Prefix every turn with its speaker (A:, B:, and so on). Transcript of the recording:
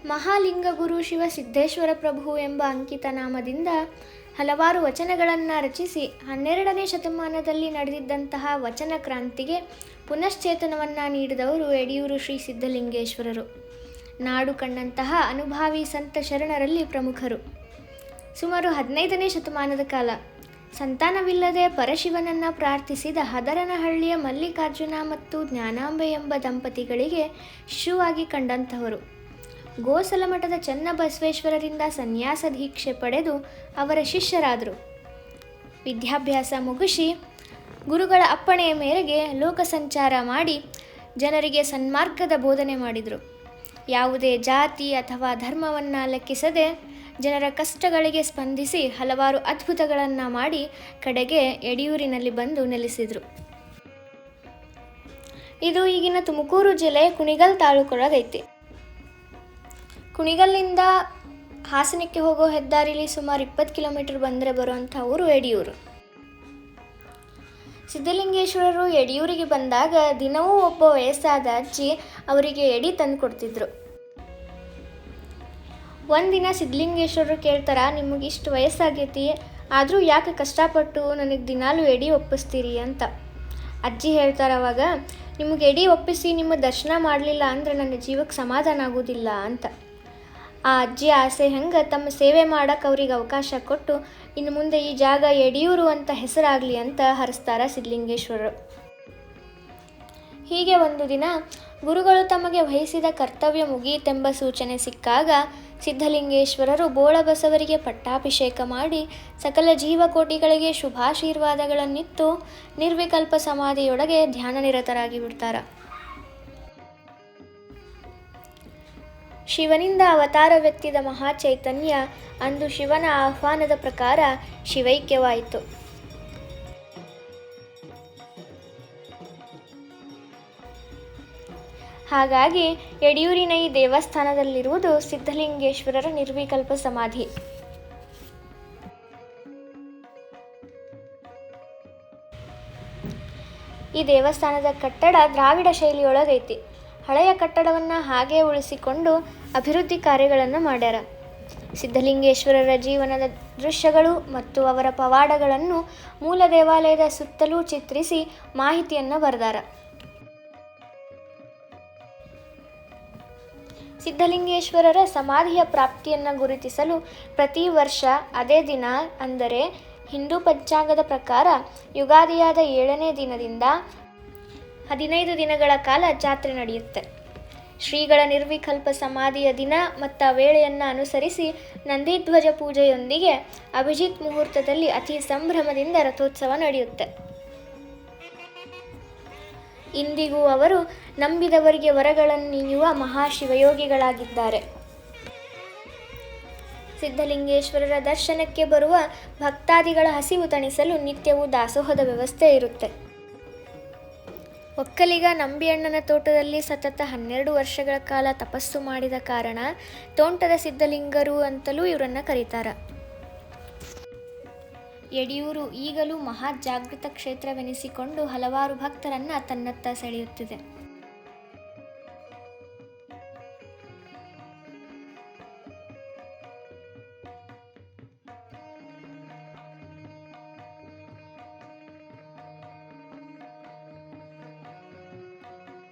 A: ಮಹಾಲಿಂಗಗುರು ಶಿವಸಿದ್ದೇಶ್ವರ ಪ್ರಭು ಎಂಬ ಅಂಕಿತ ನಾಮದಿಂದ ಹಲವಾರು ವಚನಗಳನ್ನು ರಚಿಸಿ 12ನೇ ಶತಮಾನದಲ್ಲಿ ನಡೆದಿದ್ದಂತಹ ವಚನ ಕ್ರಾಂತಿಗೆ ಪುನಶ್ಚೇತನವನ್ನು ನೀಡಿದವರು ಯಡಿಯೂರು ಶ್ರೀ ಸಿದ್ಧಲಿಂಗೇಶ್ವರರು. ನಾಡು ಕಂಡಂತಹ ಅನುಭಾವಿ ಸಂತ ಶರಣರಲ್ಲಿ ಪ್ರಮುಖರು. ಸುಮಾರು 15ನೇ ಶತಮಾನದ ಕಾಲ ಸಂತಾನವಿಲ್ಲದೆ ಪರಶಿವನನ್ನು ಪ್ರಾರ್ಥಿಸಿದ ಹದರನಹಳ್ಳಿಯ ಮಲ್ಲಿಕಾರ್ಜುನ ಮತ್ತು ಜ್ಞಾನಾಂಬೆ ಎಂಬ ದಂಪತಿಗಳಿಗೆ ಶಿಶುವಾಗಿ ಕಂಡಂತಹವರು. ಗೋಸಲ ಮಠದ ಚನ್ನಬಸವೇಶ್ವರರಿಂದ ಸನ್ಯಾಸ ದೀಕ್ಷೆ ಪಡೆದು ಅವರ ಶಿಷ್ಯರಾದರು. ವಿದ್ಯಾಭ್ಯಾಸ ಮುಗಿಸಿ ಗುರುಗಳ ಅಪ್ಪಣೆಯ ಮೇರೆಗೆ ಲೋಕ ಸಂಚಾರ ಮಾಡಿ ಜನರಿಗೆ ಸನ್ಮಾರ್ಗದ ಬೋಧನೆ ಮಾಡಿದರು. ಯಾವುದೇ ಜಾತಿ ಅಥವಾ ಧರ್ಮವನ್ನು ಲೆಕ್ಕಿಸದೆ ಜನರ ಕಷ್ಟಗಳಿಗೆ ಸ್ಪಂದಿಸಿ ಹಲವಾರು ಅದ್ಭುತಗಳನ್ನು ಮಾಡಿ ಕಡೆಗೆ ಯಡಿಯೂರಿನಲ್ಲಿ ಬಂದು ನೆಲೆಸಿದರು. ಇದು ಈಗಿನ ತುಮಕೂರು ಜಿಲ್ಲೆಯ ಕುಣಿಗಲ್ ತಾಲೂಕೊಳಗೈತಿ. ಕುಣಿಗಲ್ಲಿಂದ ಹಾಸನಕ್ಕೆ ಹೋಗೋ ಹೆದ್ದಾರಿಲಿ ಸುಮಾರು 20 ಕಿಲೋಮೀಟರ್ ಬಂದರೆ ಬರುವಂಥ ಊರು ಯಡಿಯೂರು. ಸಿದ್ಧಲಿಂಗೇಶ್ವರರು ಯಡಿಯೂರಿಗೆ ಬಂದಾಗ ದಿನವೂ ಒಬ್ಬ ವಯಸ್ಸಾದ ಅಜ್ಜಿ ಅವರಿಗೆ ಎಡಿ ತಂದು ಕೊಡ್ತಿದ್ರು. ಒಂದಿನ ಸಿದ್ಧಲಿಂಗೇಶ್ವರರು ಕೇಳ್ತಾರ, ನಿಮಗೆ ಇಷ್ಟು ವಯಸ್ಸಾಗೈತಿ ಆದರೂ ಯಾಕೆ ಕಷ್ಟಪಟ್ಟು ನನಗೆ ದಿನಾಲೂ ಎಡಿ ಒಪ್ಪಿಸ್ತೀರಿ ಅಂತ. ಅಜ್ಜಿ ಹೇಳ್ತಾರೆ ಅವಾಗ, ನಿಮಗೆ ಎಡಿ ಒಪ್ಪಿಸಿ ನಿಮ್ಮ ದರ್ಶನ ಮಾಡಲಿಲ್ಲ ಅಂದರೆ ನನ್ನ ಜೀವಕ್ಕೆ ಸಮಾಧಾನ ಆಗೋದಿಲ್ಲ ಅಂತ. ಆ ಅಜ್ಜಿ ಆಸೆ ಹೆಂಗೆ ತಮ್ಮ ಸೇವೆ ಮಾಡೋಕ್ಕೆ ಅವ್ರಿಗೆ ಅವಕಾಶ ಕೊಟ್ಟು ಇನ್ನು ಮುಂದೆ ಈ ಜಾಗ ಯಡಿಯೂರು ಅಂತ ಹೆಸರಾಗಲಿ ಅಂತ ಹರಿಸ್ತಾರ ಸಿದ್ಧಲಿಂಗೇಶ್ವರರು. ಹೀಗೆ ಒಂದು ದಿನ ಗುರುಗಳು ತಮಗೆ ವಹಿಸಿದ ಕರ್ತವ್ಯ ಮುಗಿಯಿತೆಂಬ ಸೂಚನೆ ಸಿಕ್ಕಾಗ ಸಿದ್ಧಲಿಂಗೇಶ್ವರರು ಬೋಳಬಸವರಿಗೆ ಪಟ್ಟಾಭಿಷೇಕ ಮಾಡಿ ಸಕಲ ಜೀವಕೋಟಿಗಳಿಗೆ ಶುಭಾಶೀರ್ವಾದಗಳನ್ನಿತ್ತು ನಿರ್ವಿಕಲ್ಪ ಸಮಾಧಿಯೊಳಗೆ ಧ್ಯಾನ ನಿರತರಾಗಿ ಬಿಡ್ತಾರೆ. ಶಿವನಿಂದ ಅವತಾರವೆತ್ತಿದ ಮಹಾಚೈತನ್ಯ ಅಂದು ಶಿವನ ಆಹ್ವಾನದ ಪ್ರಕಾರ ಶಿವೈಕ್ಯವಾಯಿತು. ಹಾಗಾಗಿ ಯಡಿಯೂರಿನ ಈ ದೇವಸ್ಥಾನದಲ್ಲಿರುವುದು ಸಿದ್ಧಲಿಂಗೇಶ್ವರರ ನಿರ್ವಿಕಲ್ಪ ಸಮಾಧಿ. ಈ ದೇವಸ್ಥಾನದ ಕಟ್ಟಡ ದ್ರಾವಿಡ ಶೈಲಿಯೊಳಗೈತಿ. ಹಳೆಯ ಕಟ್ಟಡವನ್ನು ಹಾಗೇ ಉಳಿಸಿಕೊಂಡು ಅಭಿವೃದ್ಧಿ ಕಾರ್ಯಗಳನ್ನು ಮಾಡ್ಯಾರ. ಸಿದ್ಧಲಿಂಗೇಶ್ವರರ ಜೀವನದ ದೃಶ್ಯಗಳು ಮತ್ತು ಅವರ ಪವಾಡಗಳನ್ನು ಮೂಲ ದೇವಾಲಯದ ಸುತ್ತಲೂ ಚಿತ್ರಿಸಿ ಮಾಹಿತಿಯನ್ನು ಬರೆದಾರ. ಸಿದ್ಧಲಿಂಗೇಶ್ವರರ ಸಮಾಧಿಯ ಪ್ರಾಪ್ತಿಯನ್ನು ಗುರುತಿಸಲು ಪ್ರತಿ ವರ್ಷ ಅದೇ ದಿನ ಅಂದರೆ ಹಿಂದೂ ಪಂಚಾಂಗದ ಪ್ರಕಾರ ಯುಗಾದಿಯಾದ 7ನೇ ದಿನದಿಂದ 15 ದಿನಗಳ ಕಾಲ ಜಾತ್ರೆ ನಡೆಯುತ್ತೆ. ಶ್ರೀಗಳ ನಿರ್ವಿಕಲ್ಪ ಸಮಾಧಿಯ ದಿನ ಮತ್ತು ವೇಳೆಯನ್ನು ಅನುಸರಿಸಿ ನಂದಿಧ್ವಜ ಪೂಜೆಯೊಂದಿಗೆ ಅಭಿಜಿತ್ ಮುಹೂರ್ತದಲ್ಲಿ ಅತಿ ಸಂಭ್ರಮದಿಂದ ರಥೋತ್ಸವ ನಡೆಯುತ್ತೆ. ಇಂದಿಗೂ ಅವರು ನಂಬಿದವರಿಗೆ ವರಗಳನ್ನೀಯುವ ಮಹಾಶಿವಯೋಗಿಗಳಾಗಿದ್ದಾರೆ. ಸಿದ್ಧಲಿಂಗೇಶ್ವರರ ದರ್ಶನಕ್ಕೆ ಬರುವ ಭಕ್ತಾದಿಗಳ ಹಸಿವು ತಣಿಸಲು ನಿತ್ಯವೂ ದಾಸೋಹದ ವ್ಯವಸ್ಥೆ ಇರುತ್ತೆ. ಒಕ್ಕಲಿಗ ನಂಬಿಯಣ್ಣನ ತೋಟದಲ್ಲಿ ಸತತ 12 ವರ್ಷಗಳ ಕಾಲ ತಪಸ್ಸು ಮಾಡಿದ ಕಾರಣ ತೋಂಟದ ಸಿದ್ಧಲಿಂಗರು ಅಂತಲೂ ಇವರನ್ನು ಕರೀತಾರೆ. ಯಡಿಯೂರು ಈಗಲೂ ಮಹಾಜಾಗೃತ ಕ್ಷೇತ್ರವೆನಿಸಿಕೊಂಡು ಹಲವಾರು ಭಕ್ತರನ್ನು ತನ್ನತ್ತ ಸೆಳೆಯುತ್ತಿದೆ.